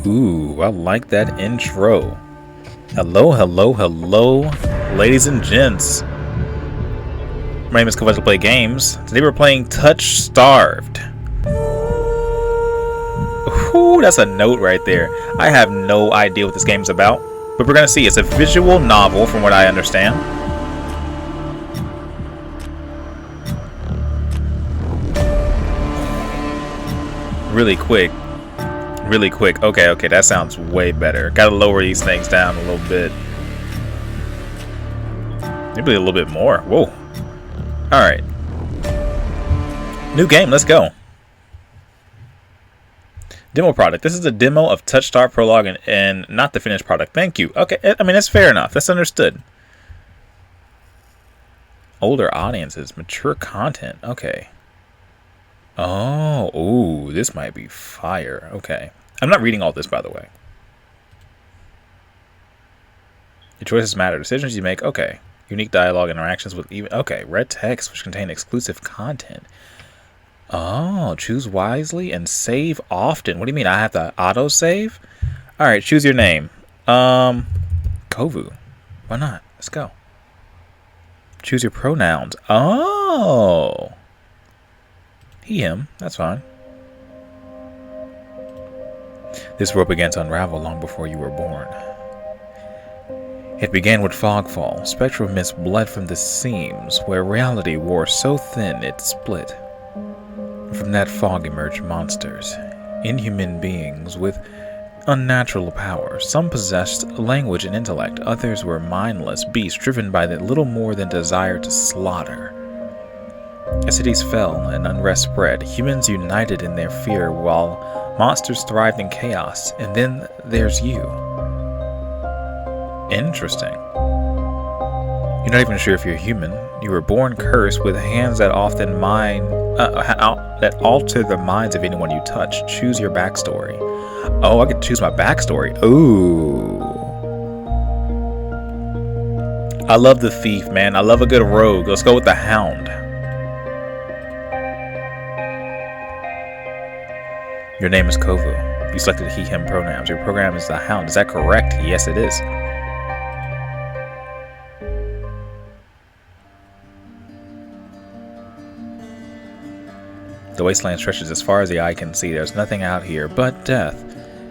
Ooh, I like that intro. Hello, hello, hello, ladies and gents. My name is KovuPlays Games. Today we're playing Touchstarved. Ooh, that's a note right there. I have no idea what this game's about, but we're gonna see. It's a visual novel, from what I understand. Really quick. Okay, that sounds way better. Gotta lower these things down a little bit. Maybe a little bit more. Whoa. Alright. New game, let's go. Demo product. This is a demo of Touchstarved Prologue and not the finished product. Thank you. Okay, I mean, that's fair enough. That's understood. Older audiences, mature content. Okay. Oh, ooh, this might be fire. Okay. I'm not reading all this, by the way. Your choices matter. Decisions you make. Okay. Unique dialogue, interactions with even... Okay. Red text, which contain exclusive content. Oh, choose wisely and save often. What do you mean? I have to auto-save? All right, choose your name. Kovu. Why not? Let's go. Choose your pronouns. Oh. He, him. That's fine. This world began to unravel long before you were born. It began with fogfall. Spectral mist bled from the seams, where reality wore so thin it split. From that fog emerged monsters, inhuman beings with unnatural powers. Some possessed language and intellect, others were mindless beasts driven by the little more than desire to slaughter. As cities fell and unrest spread, humans united in their fear while monsters thrived in chaos. And then there's you. Interesting. You're not even sure if you're human. You were born cursed with hands that often that alter the minds of anyone you touch. Choose your backstory. Oh, I get to choose my backstory. Ooh. I love the thief, man. I love a good rogue. Let's go with the hound. Your name is Kovu. You selected he, him pronouns. Your program is the hound. Is that correct? Yes, it is. The wasteland stretches as far as the eye can see. There's nothing out here but death,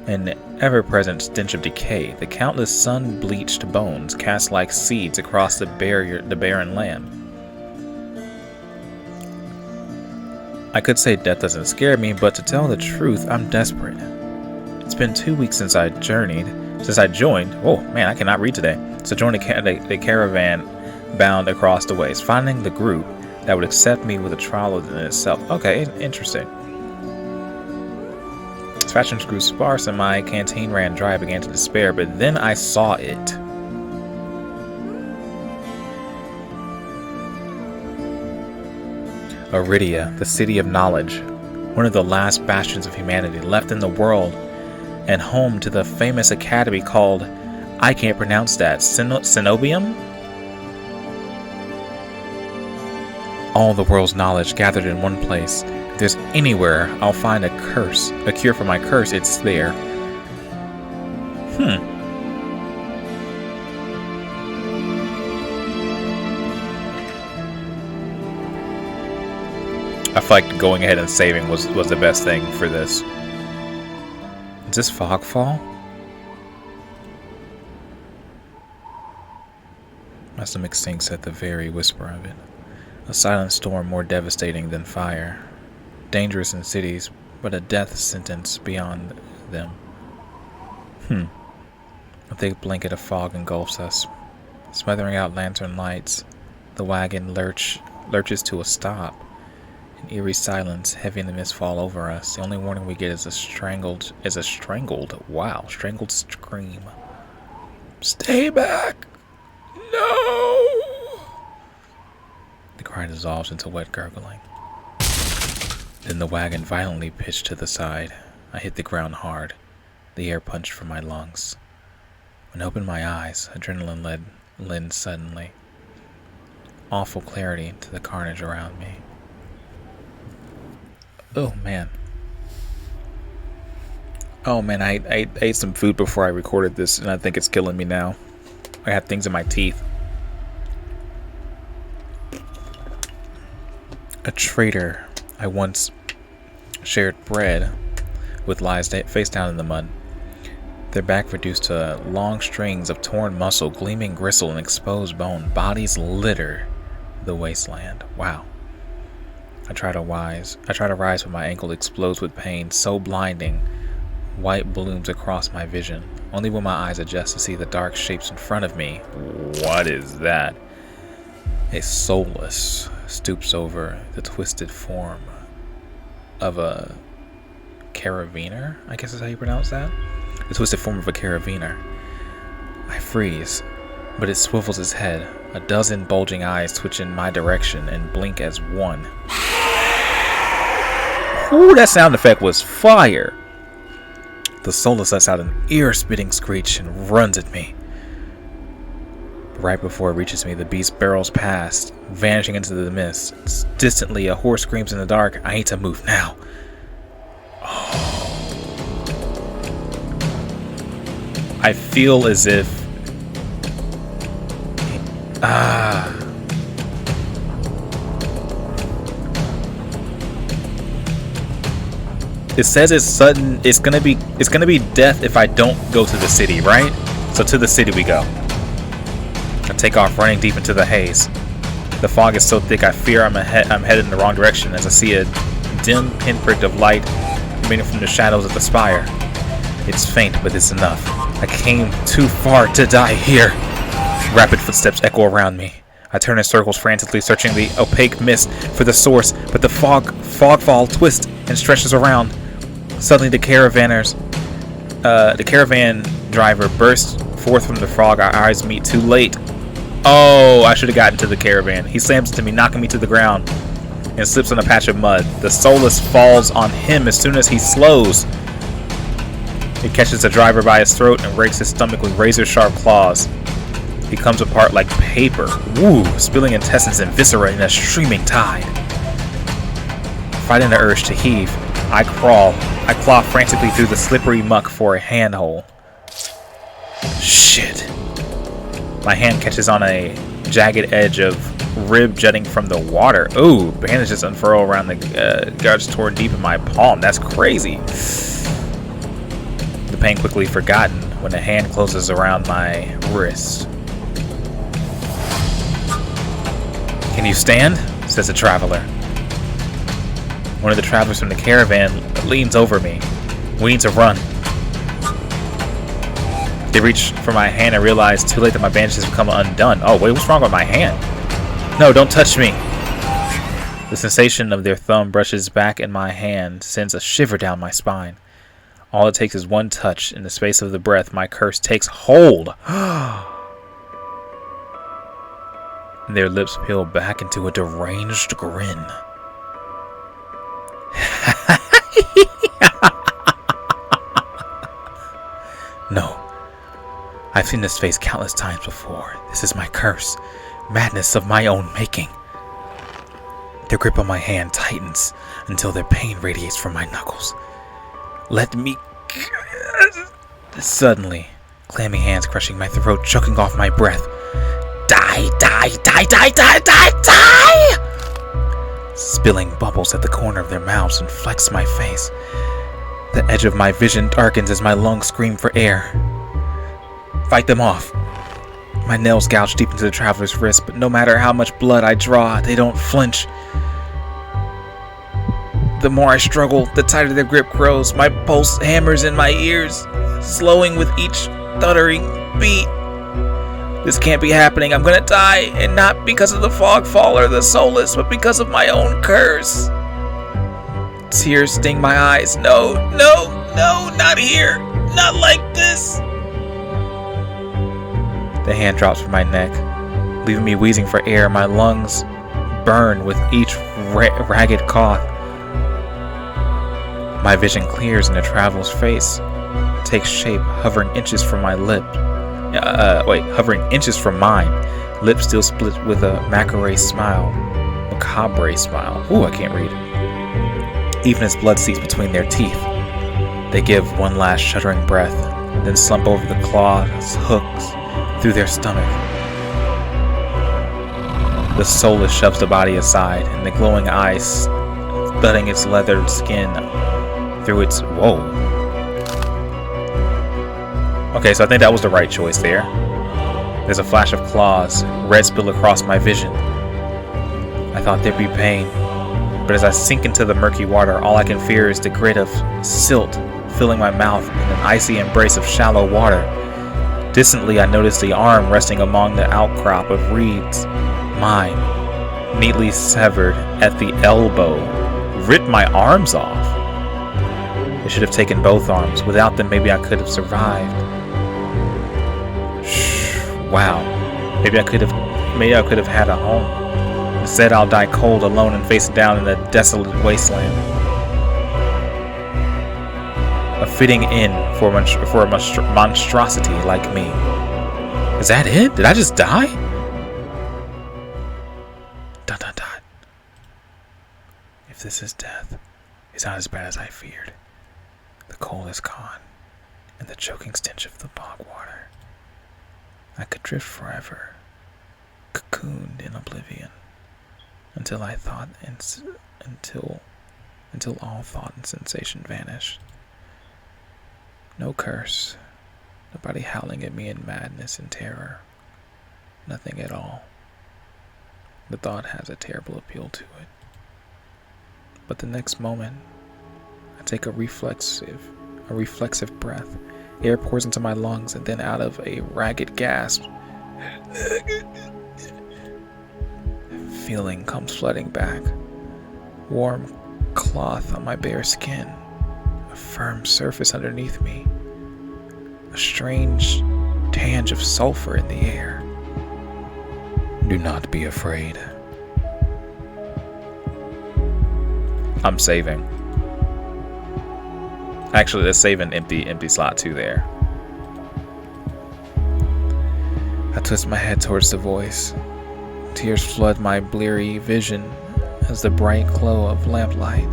an ever-present stench of decay. The countless sun-bleached bones cast like seeds across the barren land. I could say death doesn't scare me, but to tell the truth, I'm desperate. It's been 2 weeks since I joined. Oh man, I cannot read today. So I joined the caravan bound across the waste, finding the group that would accept me with a trial in itself. Okay, interesting. As rations grew sparse and my canteen ran dry, I began to despair, but then I saw it. Eridia, the city of knowledge, one of the last bastions of humanity left in the world, and home to the famous academy called, I can't pronounce that, Cenobium? All the world's knowledge gathered in one place. If there's anywhere I'll find a cure for my curse, it's there. I feel like going ahead and saving was the best thing for this. Is this fogfall? My stomach sinks at the very whisper of it. A silent storm more devastating than fire. Dangerous in cities, but a death sentence beyond them. A thick blanket of fog engulfs us, smothering out lantern lights. The wagon lurches to a stop. An eerie silence, heavy in the mist, fall over us. The only warning we get is a strangled scream. Stay back! No! The cry dissolves into wet gurgling. Then the wagon violently pitched to the side. I hit the ground hard. The air punched from my lungs. When I opened my eyes, adrenaline led suddenly. Awful clarity to the carnage around me. Oh, man. Oh man, I ate some food before I recorded this, and I think it's killing me now. I have things in my teeth. A traitor I once shared bread with lies face down in the mud. Their back reduced to long strings of torn muscle, gleaming gristle, and exposed bone. Bodies litter the wasteland. Wow. I try to rise, but my ankle explodes with pain, so blinding. White blooms across my vision. Only when my eyes adjust to see the dark shapes in front of me. What is that? A soulless stoops over the twisted form of a carabiner? I guess is how you pronounce that? The twisted form of a carabiner. I freeze, but it swivels its head. A dozen bulging eyes twitch in my direction and blink as one. Ooh, that sound effect was fire! The soulless lets out an ear-spitting screech and runs at me. Right before it reaches me, the beast barrels past, vanishing into the mist. Distantly, a horse screams in the dark. I need to move now. Oh. I feel as if... It says it's sudden. It's gonna be death if I don't go to the city, right? So to the city we go. I take off, running deep into the haze. The fog is so thick I fear I'm headed in the wrong direction as I see a dim pinprick of light emanating from the shadows of the spire. It's faint, but it's enough. I came too far to die here. Rapid footsteps echo around me. I turn in circles, frantically searching the opaque mist for the source, but the fogfall twists and stretches around. Suddenly, the caravan driver bursts forth from the fog. Our eyes meet too late. Oh, I should have gotten to the caravan. He slams into me, knocking me to the ground, and slips on a patch of mud. The soulless falls on him as soon as he slows. It catches the driver by his throat and rakes his stomach with razor-sharp claws. He comes apart like paper, spilling intestines and viscera in a streaming tide. Fighting the urge to heave, I claw frantically through the slippery muck for a handhold. Shit. My hand catches on a jagged edge of rib jutting from the water. Ooh, bandages unfurl around the guards torn deep in my palm. That's crazy. The pain quickly forgotten when a hand closes around my wrist. Can you stand? Says the traveler. One of the travelers from the caravan leans over me. We need to run. They reach for my hand and realize too late that my bandages have come undone. Oh, wait, what's wrong with my hand? No, don't touch me. The sensation of their thumb brushes back in my hand sends a shiver down my spine. All it takes is one touch. In the space of the breath, my curse takes hold. Their lips peel back into a deranged grin. No. I've seen this face countless times before. This is my curse. Madness of my own making. Their grip on my hand tightens until their pain radiates from my knuckles. Let me... Suddenly, clammy hands crushing my throat, choking off my breath. Die, die, die, die, die, die, die! Spilling bubbles at the corner of their mouths and flex my face. The edge of my vision darkens as my lungs scream for air. Fight them off. My nails gouge deep into the traveler's wrist, but no matter how much blood I draw, they don't flinch. The more I struggle, the tighter their grip grows. My pulse hammers in my ears, slowing with each stuttering beat. This can't be happening. I'm gonna die, and not because of the fogfall or the soulless, but because of my own curse. Tears sting my eyes. No, no, no, not here. Not like this. The hand drops from my neck, leaving me wheezing for air. My lungs burn with each ragged cough. My vision clears and the traveler's face takes shape, hovering inches from my lip. Hovering inches from mine. Lips still split with a macabre smile. Ooh, I can't read. Even as blood seeps between their teeth. They give one last shuddering breath, then slump over the claws, hooks, through their stomach. The soulless shoves the body aside, and the glowing eye studding its leathered skin through its... Whoa. Okay, so I think that was the right choice there. There's a flash of claws, red spill across my vision. I thought there'd be pain, but as I sink into the murky water, all I can fear is the grit of silt filling my mouth in an icy embrace of shallow water. Distantly, I noticed the arm resting among the outcrop of reeds. Mine, neatly severed at the elbow, ripped my arms off. I should have taken both arms. Without them, maybe I could have survived. Wow. Maybe I could have had a home. Instead, I'll die cold, alone, and face down in a desolate wasteland. A fitting end for a monstrosity like me. Is that it? Did I just die? Dun dun dun. If this is death, it's not as bad as I feared. The cold is gone, and the choking stench of the bog water. I could drift forever, cocooned in oblivion, until all thought and sensation vanished. No curse, nobody howling at me in madness and terror. Nothing at all. The thought has a terrible appeal to it. But the next moment, I take a reflexive breath. Air pours into my lungs, and then out of a ragged gasp, feeling comes flooding back. Warm cloth on my bare skin, a firm surface underneath me, a strange tinge of sulfur in the air. Do not be afraid. I'm saving. Actually, let's save an empty slot too there. I twist my head towards the voice. Tears flood my bleary vision as the bright glow of lamplight.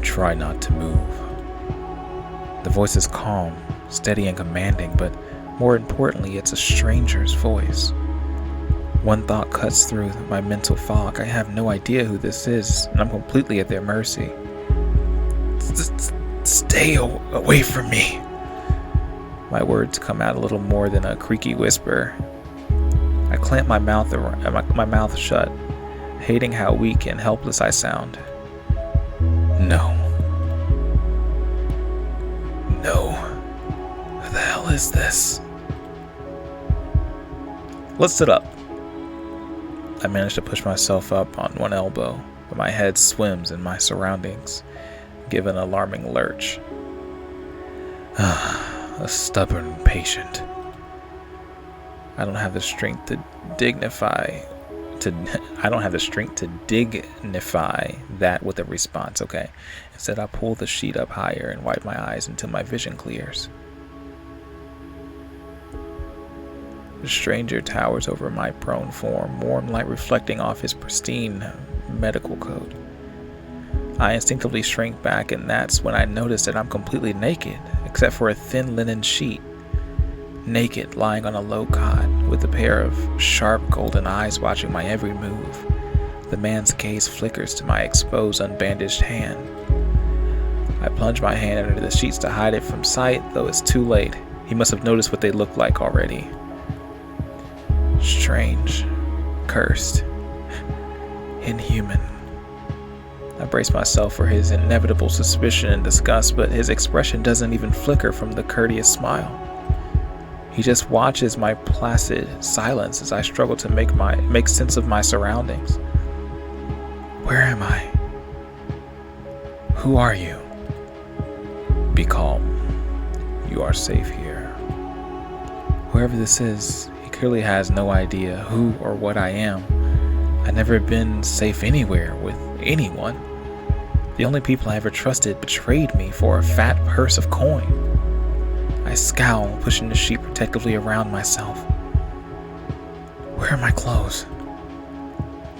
Try not to move. The voice is calm, steady and commanding, but more importantly, it's a stranger's voice. One thought cuts through my mental fog. I have no idea who this is, and I'm completely at their mercy. Stay away from me. My words come out a little more than a creaky whisper. I clamp my mouth shut, hating how weak and helpless I sound. No. Who the hell is this? Let's sit up. I manage to push myself up on one elbow, but my head swims in my surroundings, give an alarming lurch. A stubborn patient. I don't have the strength to dignify that with a response, okay? Instead, I pull the sheet up higher and wipe my eyes until my vision clears. The stranger towers over my prone form, warm light reflecting off his pristine medical coat. I instinctively shrink back, and that's when I notice that I'm completely naked, except for a thin linen sheet. Naked, lying on a low cot, with a pair of sharp golden eyes watching my every move. The man's gaze flickers to my exposed, unbandaged hand. I plunge my hand under the sheets to hide it from sight, though it's too late. He must have noticed what they look like already. Strange, cursed, inhuman. I brace myself for his inevitable suspicion and disgust, but his expression doesn't even flicker from the courteous smile. He just watches my placid silence as I struggle to make sense of my surroundings. Where am I? Who are you? Be calm. You are safe here. Whoever this is, he clearly has no idea who or what I am. I've never been safe anywhere with anyone. The only people I ever trusted betrayed me for a fat purse of coin. I scowl, pushing the sheet protectively around myself. Where are my clothes?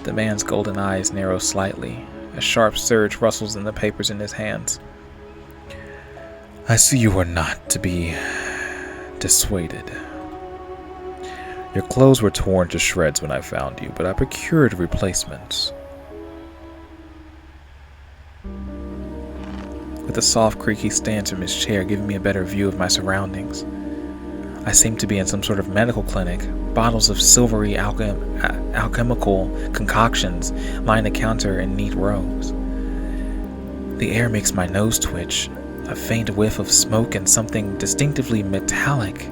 The man's golden eyes narrow slightly. A sharp surge rustles in the papers in his hands. I see you are not to be dissuaded. Your clothes were torn to shreds when I found you, but I procured replacements. With a soft, creaky stance from his chair, giving me a better view of my surroundings. I seemed to be in some sort of medical clinic. Bottles of silvery alchemical concoctions line the counter in neat rows. The air makes my nose twitch, a faint whiff of smoke and something distinctively metallic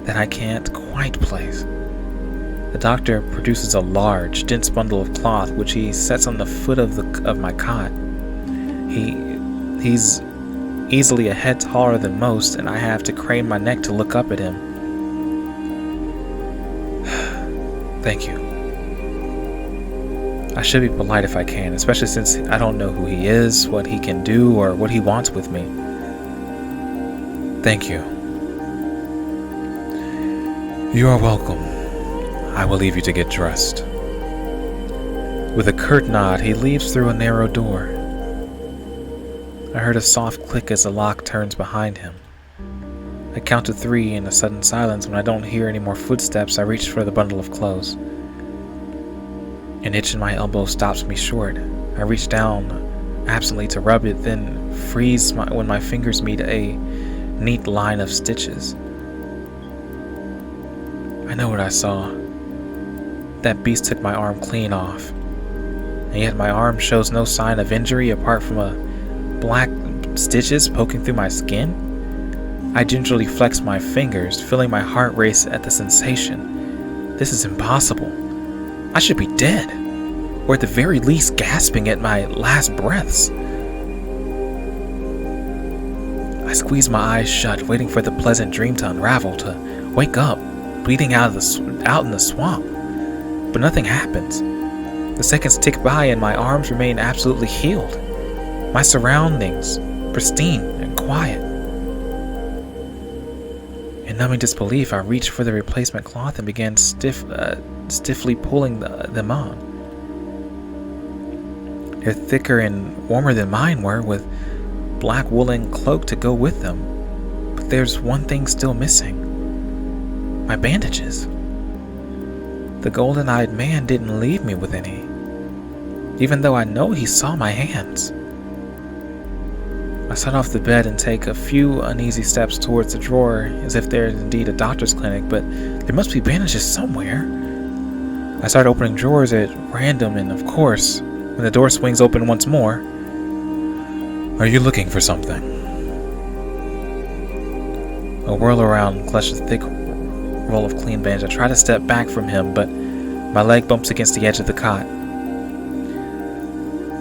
that I can't quite place. The doctor produces a large, dense bundle of cloth which he sets on the foot of my cot. He's easily a head taller than most, and I have to crane my neck to look up at him. Thank you. I should be polite if I can, especially since I don't know who he is, what he can do, or what he wants with me. Thank you. You are welcome. I will leave you to get dressed. With a curt nod, he leaves through a narrow door. I heard a soft click as the lock turns behind him. I count to 3 in a sudden silence. When I don't hear any more footsteps, I reach for the bundle of clothes. An itch in my elbow stops me short. I reach down absently to rub it, then freeze when my fingers meet a neat line of stitches. I know what I saw. That beast took my arm clean off. And yet my arm shows no sign of injury apart from a black stitches poking through my skin. I gingerly flex my fingers, feeling my heart race at the sensation. This is impossible. I should be dead, or at the very least gasping at my last breaths. I squeeze my eyes shut, waiting for the pleasant dream to unravel, to wake up, bleeding out in the swamp. But nothing happens. The seconds tick by and my arms remain absolutely healed. My surroundings pristine and quiet. In numbing disbelief, I reached for the replacement cloth and began stiffly pulling them on. They're thicker and warmer than mine were, with black woolen cloak to go with them. But there's one thing still missing. My bandages. The golden-eyed man didn't leave me with any, even though I know he saw my hands. I set off the bed and take a few uneasy steps towards the drawer, as if there's indeed a doctor's clinic, but there must be bandages somewhere. I start opening drawers at random, and of course, when the door swings open once more, "Are you looking for something?" I whirl around, clutch a thick roll of clean bandage. I try to step back from him, but my leg bumps against the edge of the cot.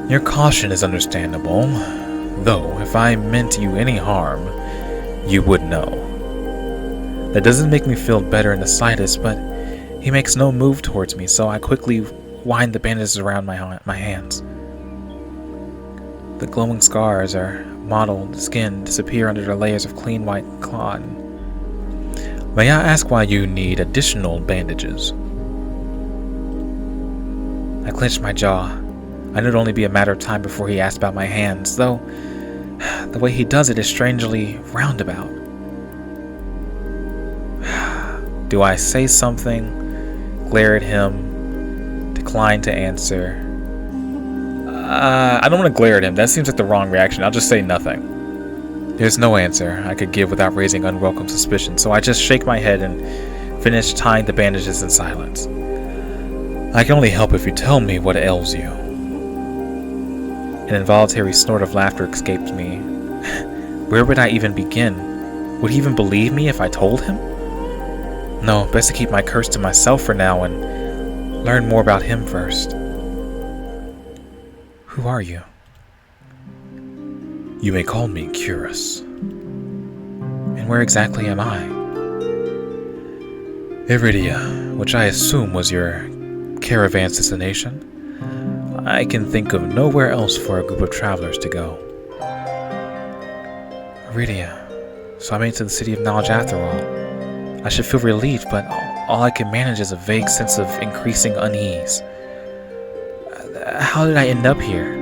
Your caution is understandable, though if I meant you any harm, you would know. That doesn't make me feel better in the slightest, but he makes no move towards me, so I quickly wind the bandages around my hands. The glowing scars or mottled skin disappear under the layers of clean white cotton. May I ask why you need additional bandages? I clenched my jaw. I knew it'd only be a matter of time before he asked about my hands, though the way he does it is strangely roundabout. Do I say something, glare at him, decline to answer? I don't want to glare at him. That seems like the wrong reaction. I'll just say nothing. There's no answer I could give without raising unwelcome suspicion, so I just shake my head and finish tying the bandages in silence. I can only help if you tell me what ails you. An involuntary snort of laughter escaped me. Where would I even begin? Would he even believe me if I told him? No, best to keep my curse to myself for now and learn more about him first. Who are you? You may call me curious. And where exactly am I? Eridia, which I assume was your caravan's destination. I can think of nowhere else for a group of travelers to go. Eridia. So I made it to the city of knowledge after all. I should feel relieved, but all I can manage is a vague sense of increasing unease. How did I end up here?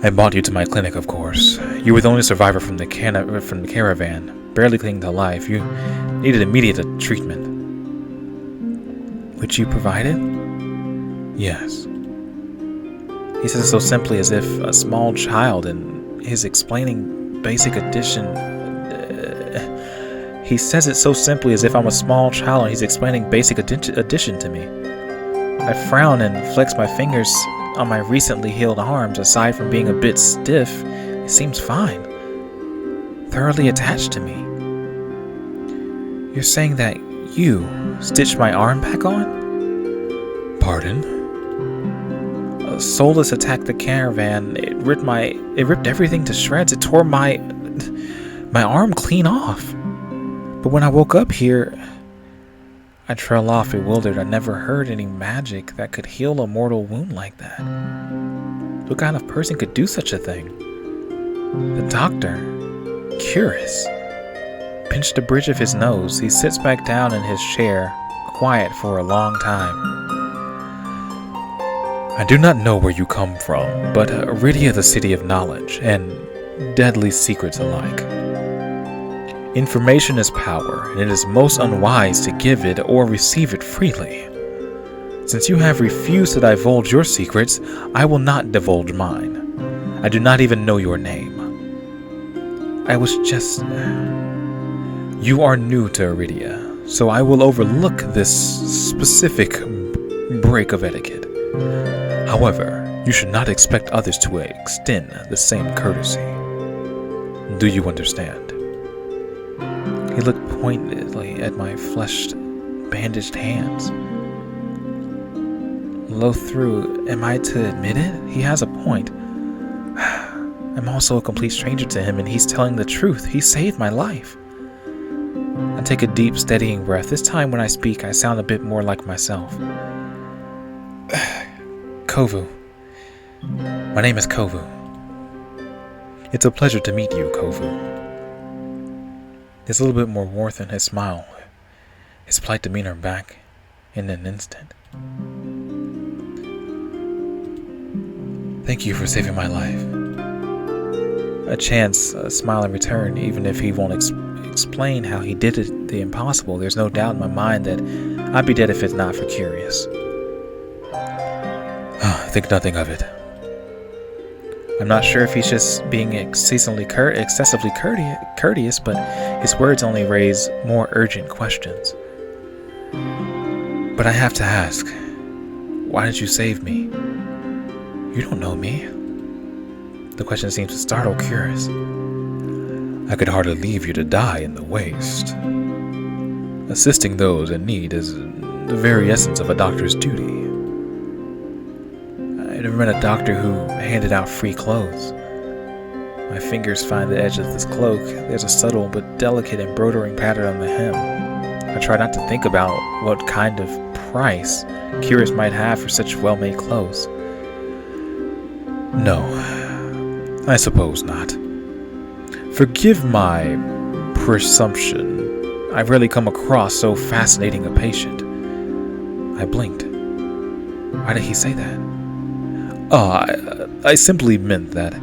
I brought you to my clinic, of course. You were the only survivor from the caravan, barely clinging to life. You needed immediate treatment. Which you provided? Yes. He says it so simply as if a small child, and he's explaining basic addition. He says it so simply as if I'm a small child and he's explaining basic addition to me. I frown and flex my fingers on my recently healed arms. Aside from being a bit stiff, it seems fine. Thoroughly attached to me. You're saying that you stitched my arm back on? Pardon? A soulless attacked the caravan. It ripped everything to shreds. It tore my arm clean off. But when I woke up here, I trail off bewildered. I never heard any magic that could heal a mortal wound like that. What kind of person could do such a thing? The doctor, curious, pinched the bridge of his nose. He sits back down in his chair, quiet for a long time. I do not know where you come from, but Eridia, the city of knowledge, and deadly secrets alike. Information is power, and it is most unwise to give it or receive it freely. Since you have refused to divulge your secrets, I will not divulge mine. I do not even know your name. You are new to Eridia, so I will overlook this specific break of etiquette. However, you should not expect others to extend the same courtesy. Do you understand? He looked pointedly at my fleshed, bandaged hands. Low through, am I to admit it? He has a point. I'm also a complete stranger to him, and he's telling the truth. He saved my life. I take a deep, steadying breath. This time when I speak, I sound a bit more like myself. Kovu. My name is Kovu. It's a pleasure to meet you, Kovu. There's a little bit more warmth in his smile, his polite demeanor back in an instant. Thank you for saving my life. A chance, a smile in return, even if he won't explain how he did it, the impossible. There's no doubt in my mind that I'd be dead if it's not for Curious. Think nothing of it. I'm not sure if he's just being excessively courteous, but his words only raise more urgent questions. But I have to ask, why did you save me? You don't know me. The question seems to startle Curious. I could hardly leave you to die in the waste. Assisting those in need is the very essence of a doctor's duty. I never met a doctor who handed out free clothes. My fingers find the edge of this cloak. There's a subtle but delicate embroidering pattern on the hem. I try not to think about what kind of price Curious might have for such well-made clothes. No, I suppose not. Forgive my presumption. I've rarely come across so fascinating a patient. I blinked. Why did he say that? I simply meant that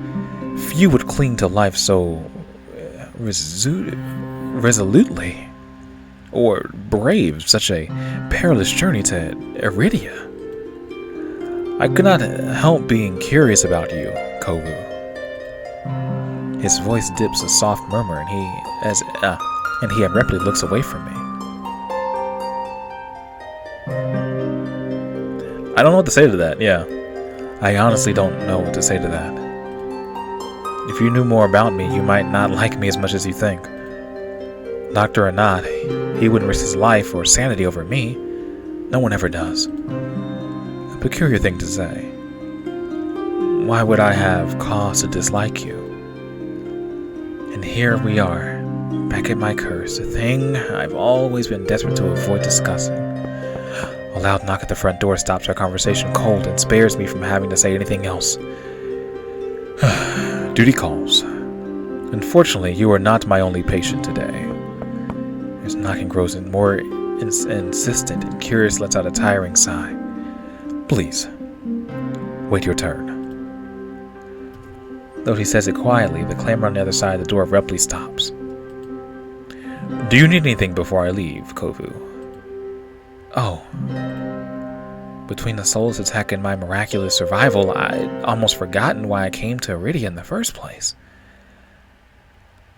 few would cling to life so resolutely, or brave such a perilous journey to Eridia. I could not help being curious about you, Kovu. His voice dips a soft murmur, and he abruptly looks away from me. I don't know what to say to that, yeah. I honestly don't know what to say to that. If you knew more about me, you might not like me as much as you think. Doctor or not, he wouldn't risk his life or sanity over me. No one ever does. A peculiar thing to say. Why would I have cause to dislike you? And here we are, back at my curse, a thing I've always been desperate to avoid discussing. A loud knock at the front door stops our conversation cold and spares me from having to say anything else. Duty calls. Unfortunately, you are not my only patient today. His knocking grows more insistent, and Curious lets out a tiring sigh. Please, wait your turn. Though he says it quietly, the clamor on the other side of the door abruptly stops. Do you need anything before I leave, Kovu? Oh. Between the soul's attack and my miraculous survival, I'd almost forgotten why I came to Eridia in the first place.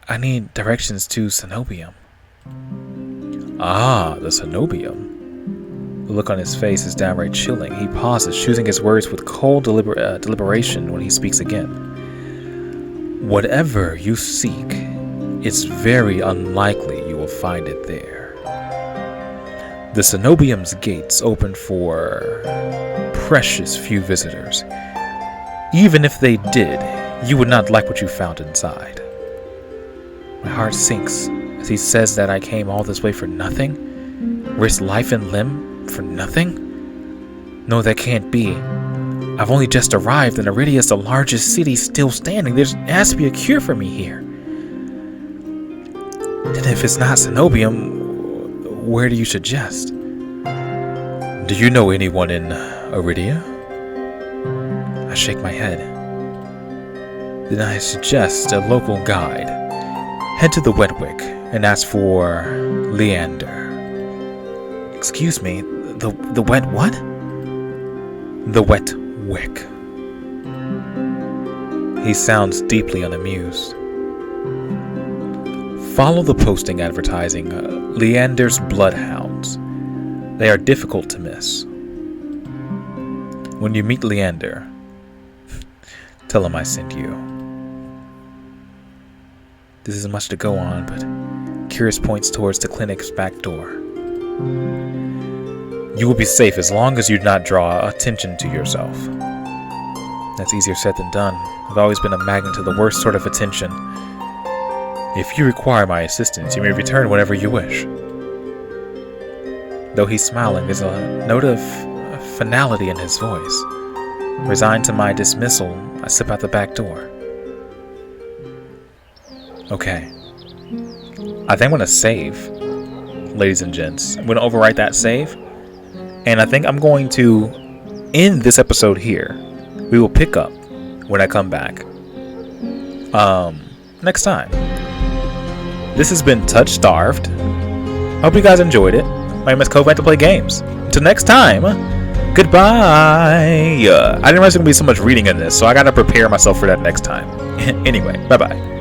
I need directions to Cenobium. Ah, the Cenobium. The look on his face is downright chilling. He pauses, choosing his words with cold deliberation when he speaks again. Whatever you seek, it's very unlikely you will find it there. The Cenobium's gates open for precious few visitors. Even if they did, you would not like what you found inside. My heart sinks as he says that I came all this way for nothing? Risked life and limb for nothing? No, that can't be. I've only just arrived, and Eridia is the largest city still standing. There has to be a cure for me here. And if it's not Cenobium, where do you suggest? Do you know anyone in Eridia? I shake my head. Then I suggest a local guide. Head to the Wetwick and ask for Leander. Excuse me, the wet what? The Wetwick. He sounds deeply unamused. Follow the posting advertising Leander's Bloodhounds. They are difficult to miss. When you meet Leander, tell him I sent you. This is much to go on, but Curious points towards the clinic's back door. You will be safe as long as you do not draw attention to yourself. That's easier said than done. I've always been a magnet to the worst sort of attention. If you require my assistance, you may return whenever you wish. Though he's smiling, there's a note of finality in his voice. Resigned to my dismissal, I slip out the back door. Okay. I think I'm going to save, ladies and gents. I'm going to overwrite that save. And I think I'm going to end this episode here. We will pick up when I come back. Next time. This has been Touchstarved. Hope you guys enjoyed it. My name is Kov. I like to play games. Until next time, goodbye. I didn't realize there was going to be so much reading in this, so I got to prepare myself for that next time. Anyway, bye-bye.